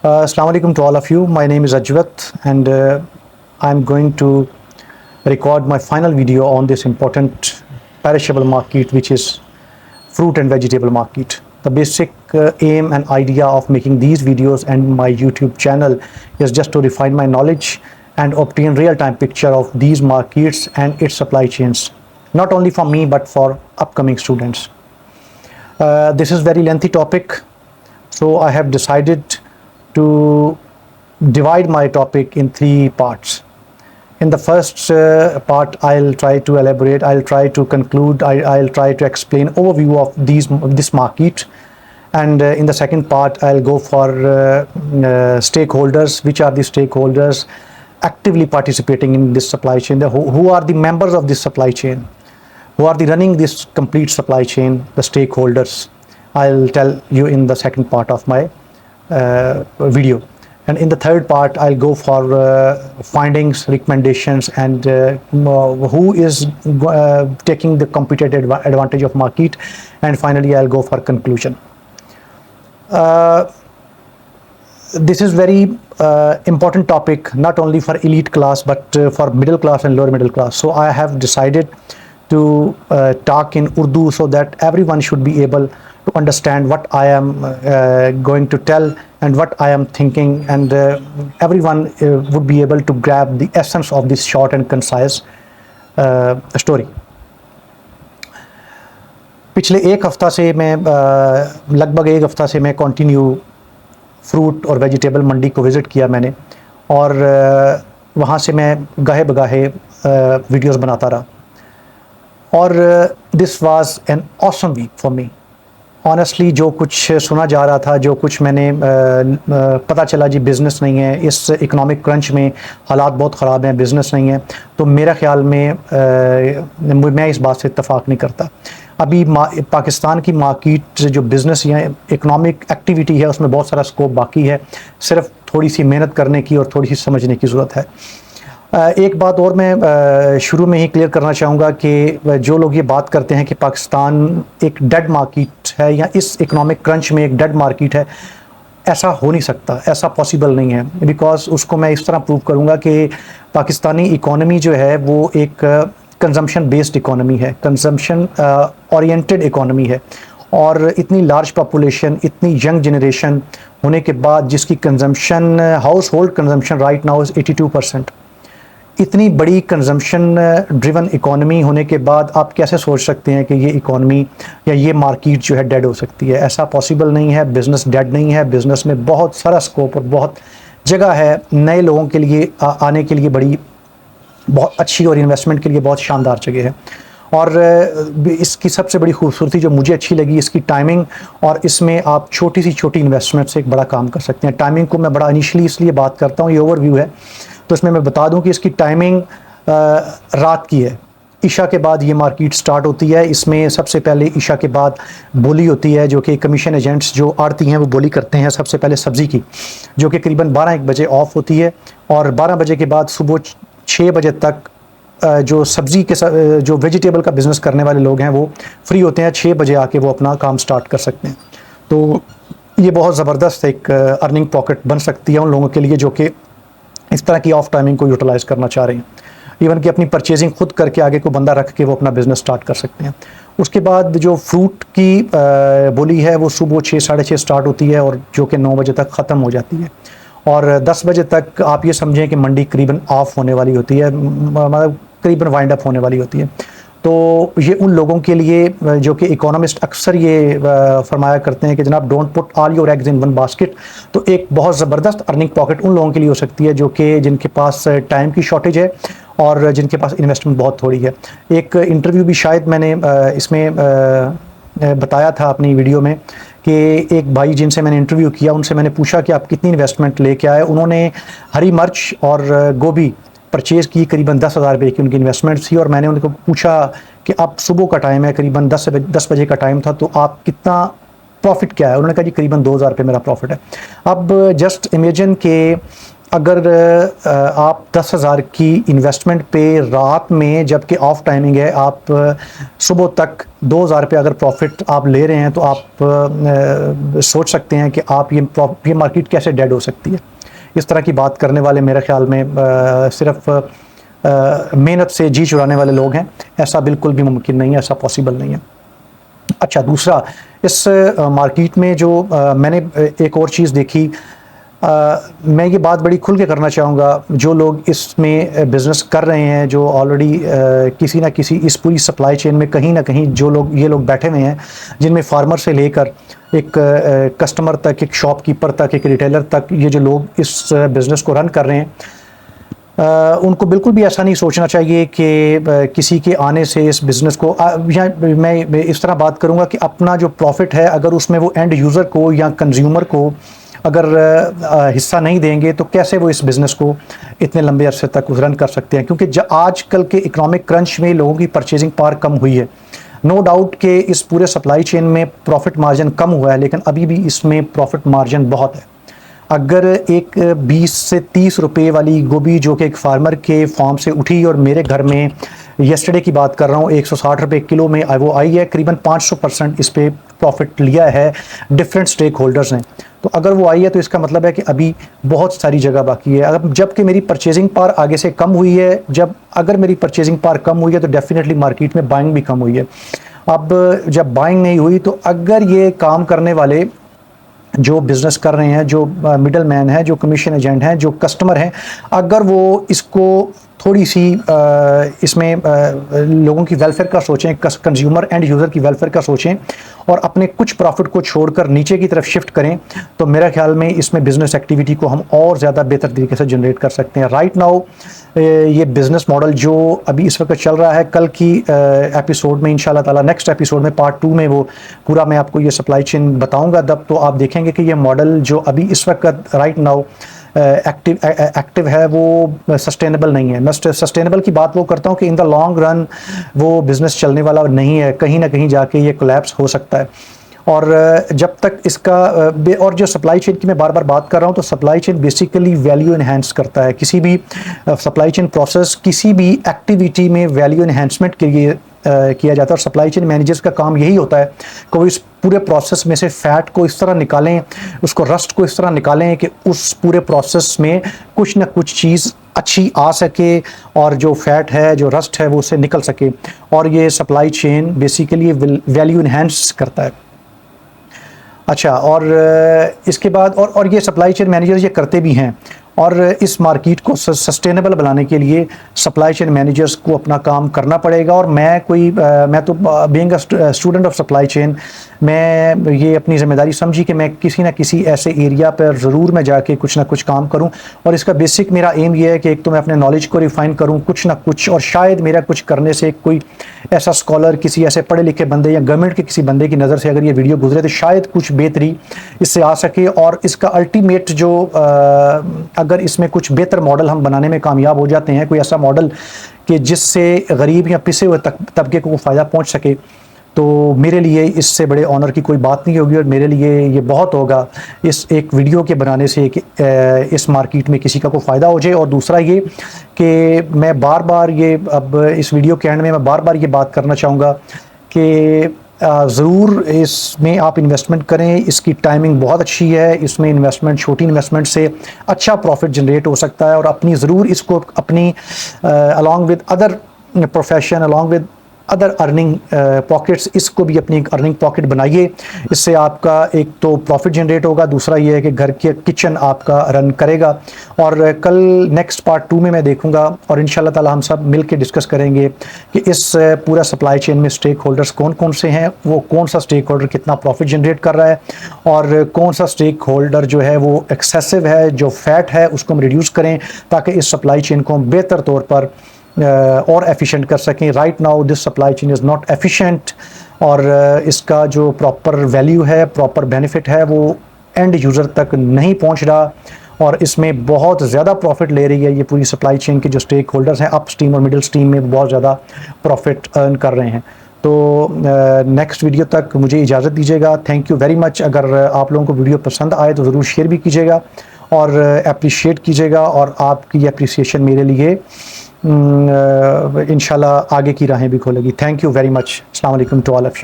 Assalamu alaikum to all of you. My name is Ajwat, and I'm going to record my final video on this important perishable market, which is fruit and vegetable market. The basic aim and idea of making these videos and my YouTube channel is just to refine my knowledge and obtain real-time picture of these markets and its supply chains, not only for me but for upcoming students. This is very lengthy topic, so I have decided to divide my topic in three parts. In the first part, I'll try to elaborate, I'll try to conclude, I'll try to explain overview of this market. And in the second part, I'll go for stakeholders. Which are the stakeholders actively participating in this supply chain? Who are the members of this supply chain? Who are the running this complete supply chain? The stakeholders. I'll tell you in the second part of my video. And in the third part, I'll go for findings, recommendations, and who is taking the competitive advantage of market. And finally, I'll go for conclusion. This is very important topic, not only for elite class, but for middle class and lower middle class. So I have decided to talk in Urdu so that everyone should be able to understand what I am going to tell and what I am thinking, and everyone would be able to grab the essence of this short and concise story. पिछले एक हफ्ता से मैं लगभग एक हफ्ता से मैं कंटिन्यू फ्रूट और वेजिटेबल मंडी को विज़िट किया मैंने, और वहाँ से मैं गाहे बगाहे वीडियोस बनाता रहा, और this was an awesome week for me honestly. जो कुछ सुना जा रहा था, जो कुछ मैंने पता चला जी बिज़नेस नहीं है, इस इकोनॉमिक क्रंच में हालात बहुत ख़राब हैं, बिज़नेस नहीं है, तो मेरा ख़्याल में मैं इस बात से इत्तफ़ाक़ नहीं करता. अभी पाकिस्तान की मार्केट जो बिज़नेस या इकोनॉमिक एक्टिविटी है, उसमें बहुत सारा स्कोप बाकी है, सिर्फ थोड़ी सी मेहनत करने की और थोड़ी सी समझने की ज़रूरत है. एक बात और मैं शुरू में ही क्लियर करना चाहूँगा कि जो लोग ये बात करते हैं कि पाकिस्तान एक डेड मार्केट है या इस इकोनॉमिक क्रंच में एक डेड मार्केट है, ऐसा हो नहीं सकता, ऐसा पॉसिबल नहीं है. बिकॉज़ उसको मैं इस तरह प्रूव करूँगा कि पाकिस्तानी इकोनॉमी जो है वो एक कंजम्पशन बेस्ड इकोनॉमी है, कंजम्पशन ओरिएंटेड इकोनॉमी है, और इतनी लार्ज पॉपुलेशन, इतनी यंग जनरेशन होने के बाद जिसकी consumption, house hold consumption right now is 82%. इतनी बड़ी कंजम्पशन ड्रिवन इकोनॉमी होने के बाद आप कैसे सोच सकते हैं कि ये इकोनॉमी या ये मार्केट जो है डेड हो सकती है? ऐसा पॉसिबल नहीं है. बिज़नेस डेड नहीं है, बिज़नेस में बहुत सारा स्कोप और बहुत जगह है नए लोगों के लिए आने के लिए, बहुत अच्छी, और इन्वेस्टमेंट के लिए बहुत शानदार जगह है. और इसकी सबसे बड़ी खूबसूरती जो मुझे अच्छी लगी, इसकी टाइमिंग, और इसमें आप छोटी सी छोटी इन्वेस्टमेंट से एक बड़ा काम कर सकते हैं. टाइमिंग को मैं बड़ा इनिशियली इसलिए बात करता हूँ, ये ओवरव्यू है, तो इसमें मैं बता दूं कि इसकी टाइमिंग रात की है. ईशा के बाद ये मार्केट स्टार्ट होती है. इसमें सबसे पहले ईशा के बाद बोली होती है, जो कि कमीशन एजेंट्स जो आड़ती हैं वो बोली करते हैं सबसे पहले सब्ज़ी की, जो कि करीबन 12-1 बजे ऑफ होती है, और 12 बजे के बाद सुबह 6 बजे तक जो सब्ज़ी के जो वेजिटेबल का बिज़नेस करने वाले लोग हैं वो फ्री होते हैं. 6 बजे आके वो अपना काम स्टार्ट कर सकते हैं. तो ये बहुत ज़बरदस्त एक अर्निंग पॉकेट बन सकती है उन लोगों के लिए जो कि इस तरह की ऑफ टाइमिंग को यूटिलाइज़ करना चाह रहे हैं. इवन कि अपनी परचेजिंग खुद करके आगे को बंदा रख के वो अपना बिज़नेस स्टार्ट कर सकते हैं. उसके बाद जो फ्रूट की बोली है वो सुबह 6-6:30 स्टार्ट होती है, और जो कि 9 बजे तक ख़त्म हो जाती है, और 10 बजे तक आप ये समझें कि मंडी करीबन ऑफ होने वाली होती है, मतलब करीबन वाइंड अप होने वाली होती है. तो ये उन लोगों के लिए जो कि इकोनॉमिस्ट अक्सर ये फरमाया करते हैं कि जनाब don't put all your eggs in one basket. तो एक बहुत ज़बरदस्त अर्निंग पॉकेट उन लोगों के लिए हो सकती है जो कि जिनके पास टाइम की शॉर्टेज है और जिनके पास इन्वेस्टमेंट बहुत थोड़ी है. एक इंटरव्यू भी शायद मैंने इसमें बताया था अपनी वीडियो में कि एक भाई जिनसे मैंने इंटरव्यू किया, उनसे मैंने पूछा कि आप कितनी इन्वेस्टमेंट लेके आए. उन्होंने हरी मिर्च और गोभी परचेज़ की, करीबन 10,000 रुपये की उनकी इन्वेस्टमेंट थी. और मैंने उनको पूछा कि अब सुबह का टाइम है, करीबन 10 बजे का टाइम था, तो आप कितना प्रॉफिट क्या है? उन्होंने कहा जी करीबन 2,000 रुपये मेरा प्रॉफिट है. अब जस्ट इमेजिन कि अगर आप 10,000 की इन्वेस्टमेंट पे रात में, जबकि ऑफ टाइमिंग है, आप सुबह तक 2,000 रुपये अगर प्रॉफिट आप ले रहे हैं, तो आप सोच सकते हैं कि आप ये मार्केट कैसे डेड हो सकती है। इस तरह की बात करने वाले मेरे ख्याल में सिर्फ मेहनत से जी चुराने वाले लोग हैं। ऐसा बिल्कुल भी मुमकिन नहीं है, ऐसा पॉसिबल नहीं है। अच्छा, दूसरा, इस मार्केट में जो मैंने एक और चीज़ देखी, मैं ये बात बड़ी खुल के करना चाहूँगा, जो लोग इसमें बिज़नेस कर रहे हैं, जो ऑलरेडी किसी ना किसी इस पूरी सप्लाई चेन में कहीं ना कहीं ये लोग बैठे हुए हैं, जिनमें फार्मर से लेकर एक कस्टमर तक, एक शॉपकीपर तक, एक रिटेलर तक, ये जो लोग इस बिज़नेस को रन कर रहे हैं, उनको बिल्कुल भी ऐसा नहीं सोचना चाहिए कि किसी के आने से इस बिज़नेस को, या मैं इस तरह बात करूँगा कि अपना जो प्रॉफिट है, अगर उसमें वो एंड यूज़र को या कंज्यूमर को अगर हिस्सा नहीं देंगे, तो कैसे वो इस बिज़नेस को इतने लंबे अरसे तक रन कर सकते हैं। क्योंकि आजकल के इकोनॉमिक क्रंच में लोगों की परचेजिंग पावर कम हुई है। नो डाउट कि इस पूरे सप्लाई चेन में प्रॉफिट मार्जिन कम हुआ है, लेकिन अभी भी इसमें प्रॉफिट मार्जिन बहुत है। अगर एक 20 से 30 रुपए वाली गोभी जो कि एक फार्मर के फार्म से उठी और मेरे घर में येस्टरडे की बात कर रहा हूँ 160 रुपए किलो में वो आई है, करीबन 500% इस पे प्रॉफिट लिया है डिफरेंट स्टेक होल्डर्स ने। तो अगर वो आई है तो इसका मतलब है कि अभी बहुत सारी जगह बाकी है। अगर जबकि मेरी परचेजिंग पावर आगे से कम हुई है, अगर मेरी परचेजिंग पावर कम हुई है तो डेफिनेटली मार्केट में बाइंग भी कम हुई है। अब जब बाइंग नहीं हुई, तो अगर ये काम करने वाले जो बिज़नेस कर रहे हैं, जो मिडल मैन है, जो कमीशन एजेंट हैं, जो कस्टमर हैं, अगर वो इसको थोड़ी सी इसमें लोगों की वेलफेयर का सोचें, कंज्यूमर एंड यूज़र की वेलफेयर का सोचें, और अपने कुछ प्रॉफिट को छोड़कर नीचे की तरफ शिफ्ट करें, तो मेरा ख्याल में इसमें बिज़नेस एक्टिविटी को हम और ज़्यादा बेहतर तरीके से जनरेट कर सकते हैं। राइट नाउ ये बिज़नेस मॉडल जो अभी इस वक्त चल रहा है, कल की एपिसोड में इंशाल्लाह ताला, नेक्स्ट एपिसोड में पार्ट 2 में वो पूरा मैं आपको ये सप्लाई चेन बताऊंगा, तब तो आप देखेंगे कि ये मॉडल जो अभी इस वक्त राइट नाउ एक्टिव है, वो सस्टेनेबल नहीं है। मैं सस्टेनेबल की बात वो करता हूँ कि इन द लॉन्ग रन वो बिज़नेस चलने वाला नहीं है, कहीं ना कहीं जाके ये कोलैप्स हो सकता है। और जब तक इसका और जो सप्लाई चेन की मैं बार बार बात कर रहा हूँ, तो supply chain basically value enhance करता है। किसी भी सप्लाई चेन प्रोसेस, किसी भी एक्टिविटी में वैल्यू इन्हेंसमेंट के लिए किया जाता है, और सप्लाई चेन मैनेजर्स का काम यही होता है कि वो इस पूरे प्रोसेस में से फैट को इस तरह निकालें, उसको रस्ट को इस तरह निकालें कि उस पूरे प्रोसेस में कुछ ना कुछ चीज़ अच्छी आ सके, और जो फैट है, जो रस्ट है, वो उससे निकल सके। और ये supply chain basically value enhance करता है। अच्छा, और इसके बाद और ये सप्लाई चेन मैनेजर ये करते भी हैं, और इस मार्केट को सस्टेनेबल बनाने के लिए सप्लाई चेन मैनेजर्स को अपना काम करना पड़ेगा। और मैं तो being a student of supply chain, मैं ये अपनी ज़िम्मेदारी समझी कि मैं किसी ना किसी ऐसे एरिया पर ज़रूर मैं जाके कुछ ना कुछ काम करूं। और इसका बेसिक मेरा एम ये है कि एक तो मैं अपने नॉलेज को रिफ़ाइन करूं कुछ ना कुछ, और शायद मेरा कुछ करने से कोई ऐसा स्कॉलर, किसी ऐसे पढ़े लिखे बंदे या गवर्नमेंट के किसी बंदे की नज़र से अगर ये वीडियो गुजरे, तो शायद कुछ बेहतरी इससे आ सके। और इसका अल्टीमेट जो अगर इसमें कुछ बेहतर मॉडल हम बनाने में कामयाब हो जाते हैं, कोई ऐसा मॉडल कि जिससे गरीब या पिसे हुए तबके को फ़ायदा पहुंच सके, तो मेरे लिए इससे बड़े ऑनर की कोई बात नहीं होगी। और मेरे लिए ये बहुत होगा इस एक वीडियो के बनाने से कि इस मार्केट में किसी का कोई फ़ायदा हो जाए। और दूसरा ये कि मैं बार बार ये, अब इस वीडियो के एंड में मैं बार बार ये बात करना चाहूँगा कि ज़रूर इसमें आप इन्वेस्टमेंट करें। इसकी टाइमिंग बहुत अच्छी है, इसमें इन्वेस्टमेंट, छोटी इन्वेस्टमेंट से अच्छा प्रॉफिट जनरेट हो सकता है। और अपनी ज़रूर इसको अपनी along with other profession, along with other earning pockets, इसको भी अपनी अर्निंग पॉकेट बनाइए। इससे आपका एक तो प्रॉफिट जनरेट होगा, दूसरा ये है कि घर के किचन आपका रन करेगा। और कल नेक्स्ट पार्ट 2 में मैं देखूंगा, और इंशाल्लाह ताला हम सब मिल के डिस्कस करेंगे कि इस पूरा सप्लाई चेन में स्टेक होल्डर्स कौन कौन से हैं, वो कौन सा स्टेक होल्डर कितना प्रॉफिट जनरेट कर रहा है, और कौन सा स्टेक होल्डर जो है वो एक्सेसिव है, जो फैट है उसको हम रिड्यूस करें, ताकि इस सप्लाई चेन को हम बेहतर तौर पर और एफिशिएंट कर सकें। Right now this supply chain is not efficient, और इसका जो प्रॉपर वैल्यू है, प्रॉपर बेनिफिट है, वो एंड यूज़र तक नहीं पहुंच रहा, और इसमें बहुत ज़्यादा प्रॉफिट ले रही है ये पूरी सप्लाई चेन के जो स्टेक होल्डर्स हैं, अप स्ट्रीम और मिडिल स्ट्रीम में बहुत ज़्यादा प्रॉफिट अर्न कर रहे हैं। तो नेक्स्ट वीडियो तक मुझे इजाज़त दीजिएगा। Thank you very much. अगर आप लोगों को वीडियो पसंद आए तो ज़रूर शेयर भी कीजिएगा, और अप्रिशिएट कीजिएगा, और आपकी अप्रिसिएशन मेरे लिए इंशाल्लाह आगे की राहें भी खोलेगी। Thank you very much. अस्सलाम वालेकुम टू ऑल ऑफ यू।